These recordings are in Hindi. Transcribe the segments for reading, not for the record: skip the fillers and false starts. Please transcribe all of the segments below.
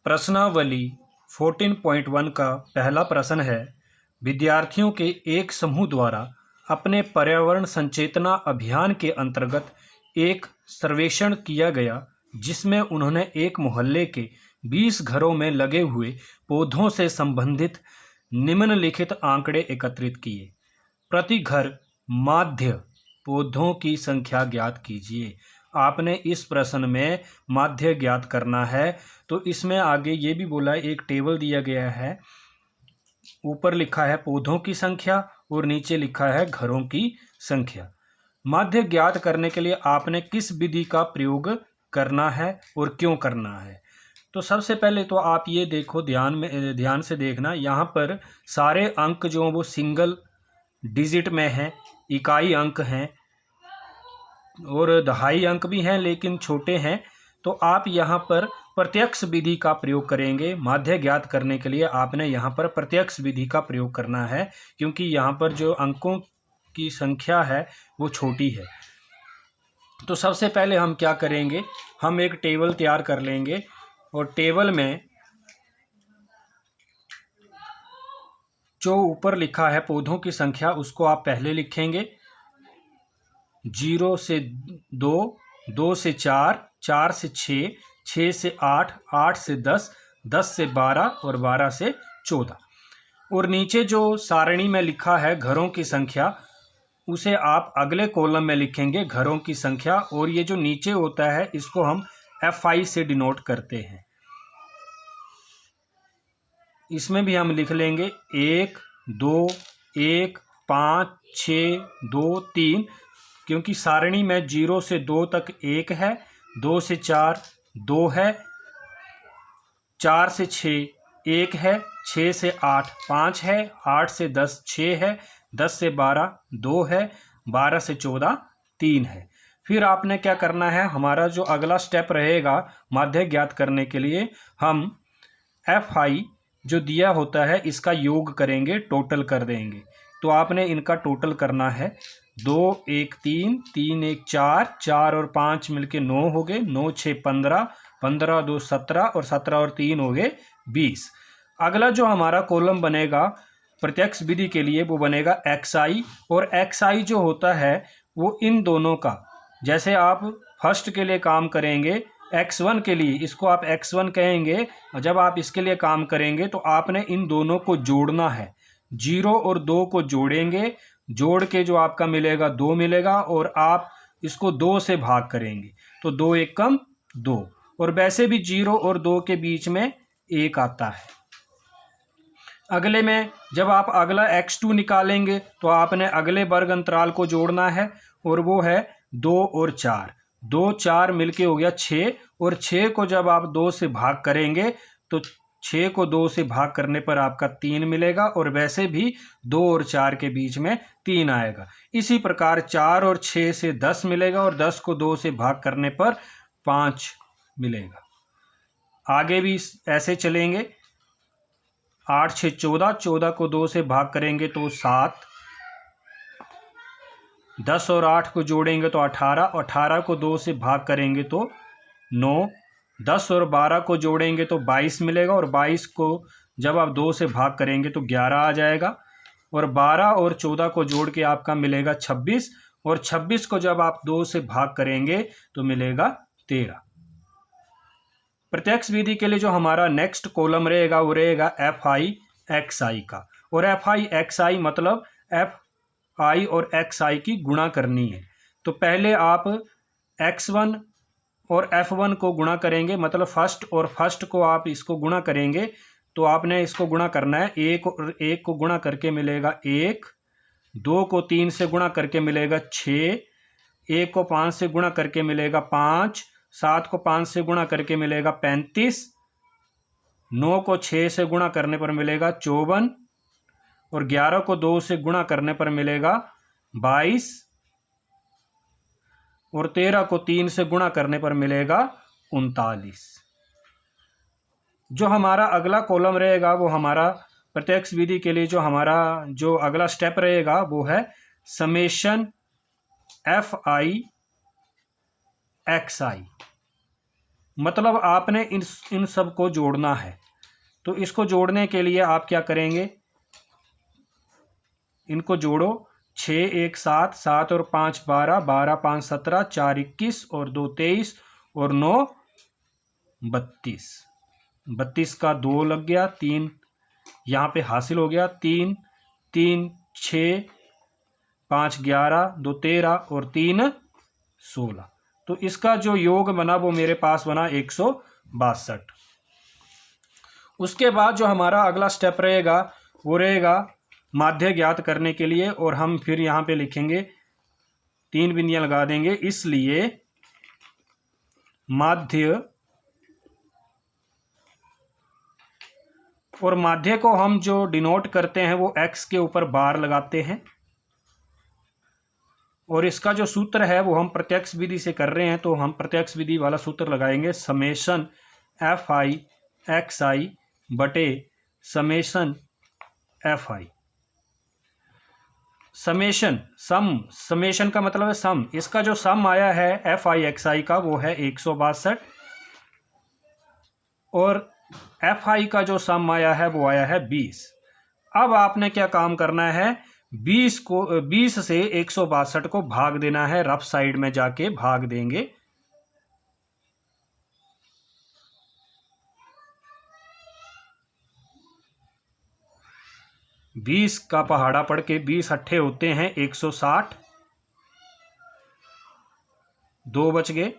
प्रश्नावली 14.1 का पहला प्रश्न है, विद्यार्थियों के एक समूह द्वारा अपने पर्यावरण संचेतना अभियान के अंतर्गत एक सर्वेक्षण किया गया जिसमें उन्होंने एक मोहल्ले के 20 घरों में लगे हुए पौधों से संबंधित निम्नलिखित आंकड़े एकत्रित किए। प्रति घर माध्य पौधों की संख्या ज्ञात कीजिए। आपने इस प्रश्न में माध्य ज्ञात करना है। तो इसमें आगे ये भी बोला, एक टेबल दिया गया है, ऊपर लिखा है पौधों की संख्या और नीचे लिखा है घरों की संख्या। माध्य ज्ञात करने के लिए आपने किस विधि का प्रयोग करना है और क्यों करना है। तो सबसे पहले तो आप ये देखो, ध्यान से देखना, यहाँ पर सारे अंक जो वो सिंगल डिजिट में हैं, इकाई अंक हैं और दहाई अंक भी हैं लेकिन छोटे हैं। तो आप यहाँ पर प्रत्यक्ष विधि का प्रयोग करेंगे। माध्य ज्ञात करने के लिए आपने यहाँ पर प्रत्यक्ष विधि का प्रयोग करना है क्योंकि यहाँ पर जो अंकों की संख्या है वो छोटी है। तो सबसे पहले हम क्या करेंगे, हम एक टेबल तैयार कर लेंगे और टेबल में जो ऊपर लिखा है पौधों की संख्या उसको आप पहले लिखेंगे। 0 से 2, 2 से 4, 4 से 6, 6 से 8, 8 से 10, 10 से 12 और 12 से 14। और नीचे जो सारणी में लिखा है घरों की संख्या उसे आप अगले कॉलम में लिखेंगे घरों की संख्या। और ये जो नीचे होता है इसको हम FI से डिनोट करते हैं। इसमें भी हम लिख लेंगे 1, 2, 1, 5, 6, 2, 3, क्योंकि सारणी में 0 से 2 तक 1 है, 2 से 4 2 है, 4 से 6 1 है, 6 से 8 5 है, 8 से 10 6 है, 10 से 12 2 है, 12 से 14 3 है। फिर आपने क्या करना है, हमारा जो अगला स्टेप रहेगा माध्य ज्ञात करने के लिए, हम FI जो दिया होता है इसका योग करेंगे, टोटल कर देंगे। तो आपने इनका टोटल करना है। 2 1 3, 3 1 4, 4 और 5 मिलके 9 हो गए, 9 6 15, 15 2 17 और 17 और 3 हो गए 20। अगला जो हमारा कॉलम बनेगा प्रत्यक्ष विधि के लिए वो बनेगा XI। और XI जो होता है वो इन दोनों का, जैसे आप फर्स्ट के लिए काम करेंगे X1 के लिए, इसको आप X1 कहेंगे, और जब आप इसके लिए काम करेंगे तो आपने इन दोनों को जोड़ना है। 0 और 2 को जोड़ेंगे, जोड़ के जो आपका मिलेगा 2 मिलेगा और आप इसको 2 से भाग करेंगे तो 2 1 कम 2। और वैसे भी 0 और 2 के बीच में 1 आता है। अगले में जब आप अगला X2 निकालेंगे तो आपने अगले वर्ग अंतराल को जोड़ना है और वो है 2 और 4, 2 4 मिलके हो गया 6। और 6 को जब आप 2 से भाग करेंगे तो 6 को 2 से भाग करने पर आपका 3 मिलेगा और वैसे भी 2 और 4 के बीच में 3 आएगा। इसी प्रकार 4 और 6 से 10 मिलेगा और 10 को 2 से भाग करने पर 5 मिलेगा। आगे भी ऐसे चलेंगे। 8 6 14, 14 को 2 से भाग करेंगे तो 7, 10 और 8 को जोड़ेंगे तो 18, 18 को 2 से भाग करेंगे तो 9, 10 और 12 को जोड़ेंगे तो 22 मिलेगा और 22 को जब आप 2 से भाग करेंगे तो 11 आ जाएगा। और 12 और 14 को जोड़ के आपका मिलेगा 26 और 26 को जब आप 2 से भाग करेंगे तो मिलेगा 13। प्रत्यक्ष विधि के लिए जो हमारा नेक्स्ट कॉलम रहेगा वो रहेगा FI XI का। और FI XI मतलब FI और XI की गुणा करनी है। तो पहले आप X1 और F1 को गुणा करेंगे, मतलब फर्स्ट और फर्स्ट को आप इसको गुणा करेंगे। तो आपने इसको गुणा करना है, 1 और 1 को गुणा करके मिलेगा 1, 2 को 3 से गुणा करके मिलेगा 6, 1 को 5 से गुणा करके मिलेगा 5, 7 को 5 से गुणा करके मिलेगा 35, 9 को 6 से गुणा करने पर मिलेगा 54 और 11 को 2 से गुणा करने पर मिलेगा 22 और 13 को 3 से गुणा करने पर मिलेगा 39। जो हमारा अगला कॉलम रहेगा वो हमारा प्रत्यक्ष विधि के लिए जो हमारा जो अगला स्टेप रहेगा वो है समेशन FI XI। मतलब आपने इन सब को जोड़ना है। तो इसको जोड़ने के लिए आप क्या करेंगे, इनको जोड़ो। 6 1 7, 7 और 5 12, 12 5 17, 4 21 और 2 23 और 9 32। 32 का 2 लग गया, 3 यहाँ पे हासिल हो गया। 3 3 6, 5 11, 2 13 और 3 16। तो इसका जो योग बना वो मेरे पास बना 162। उसके बाद जो हमारा अगला स्टेप रहेगा वो रहेगा माध्य ज्ञात करने के लिए, और हम फिर यहाँ पे लिखेंगे 3 बिंदियां लगा देंगे। इसलिए माध्य, और माध्य को हम जो डिनोट करते हैं वो x के ऊपर बार लगाते हैं, और इसका जो सूत्र है वो हम प्रत्यक्ष विधि से कर रहे हैं, तो हम प्रत्यक्ष विधि वाला सूत्र लगाएंगे। समेशन fi xi बटे समेशन fi। समेशन समेशन का मतलब है सम। इसका जो सम आया है fi xi का वो है 162, और fi का जो सम आया है वो आया है 20। अब आपने क्या काम करना है, 20 से 162 को भाग देना है। रफ साइड में जाके भाग देंगे। बीस का पहाड़ा पढ़ के 20 अट्ठे होते हैं 160, 2 बच गए।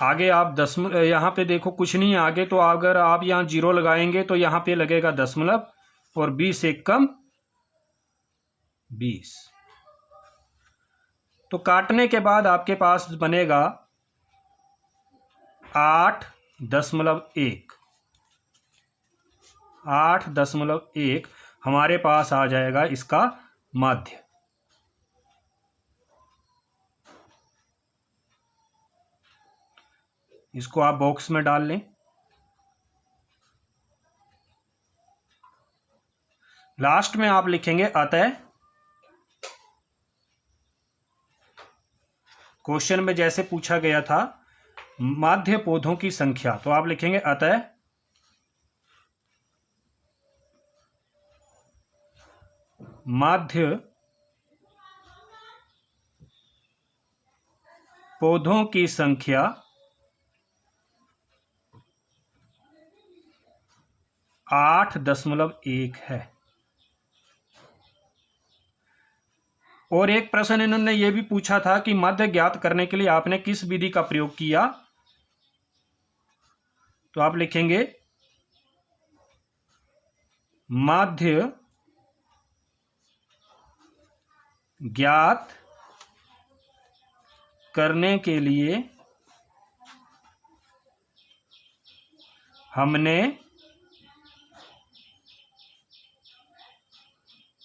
आगे आप दशमलव, यहाँ पे देखो कुछ नहीं आगे, तो अगर आप यहाँ 0 लगाएंगे तो यहाँ पे लगेगा दशमलव, और 20 एक कम 20। तो काटने के बाद आपके पास बनेगा 8.1। 8.1 हमारे पास आ जाएगा इसका माध्य। इसको आप बॉक्स में डाल लें। लास्ट में आप लिखेंगे अतः। क्वेश्चन में जैसे पूछा गया था माध्य पौधों की संख्या, तो आप लिखेंगे अतः माध्य पौधों की संख्या 8.1 है। और एक प्रश्न इन्होंने ये भी पूछा था कि माध्य ज्ञात करने के लिए आपने किस विधि का प्रयोग किया, तो आप लिखेंगे माध्य ज्ञात करने के लिए हमने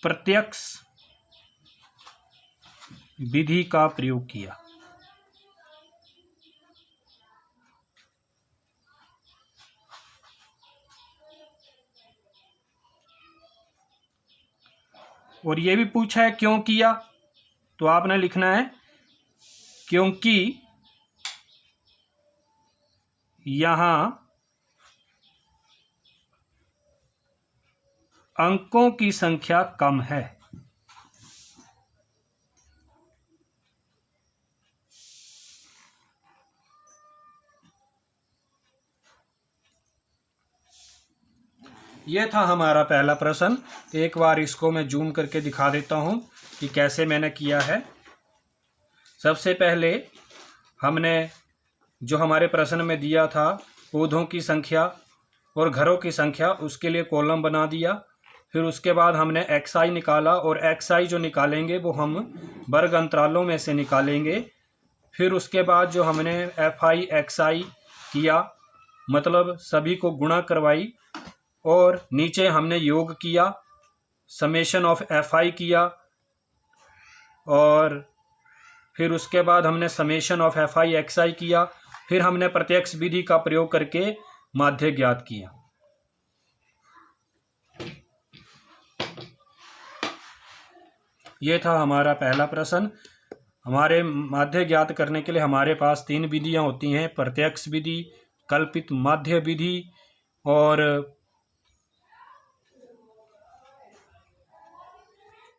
प्रत्यक्ष विधि का प्रयोग किया। और ये भी पूछा है क्यों किया, तो आपने लिखना है क्योंकि यहां अंकों की संख्या कम है। यह था हमारा पहला प्रश्न। एक बार इसको मैं जूम करके दिखा देता हूं कि कैसे मैंने किया है। सबसे पहले हमने जो हमारे प्रश्न में दिया था पौधों की संख्या और घरों की संख्या, उसके लिए कॉलम बना दिया। फिर उसके बाद हमने xi निकाला, और xi जो निकालेंगे वो हम वर्ग अंतरालों में से निकालेंगे। फिर उसके बाद जो हमने fi xi किया, मतलब सभी को गुणा करवाई, और नीचे हमने योग किया, समेशन ऑफ fi किया, और फिर उसके बाद हमने समेशन ऑफ fi xi किया। फिर हमने प्रत्यक्ष विधि का प्रयोग करके माध्य ज्ञात किया। यह था हमारा पहला प्रश्न। हमारे माध्य ज्ञात करने के लिए हमारे पास 3 विधियां होती हैं, प्रत्यक्ष विधि, कल्पित माध्य विधि और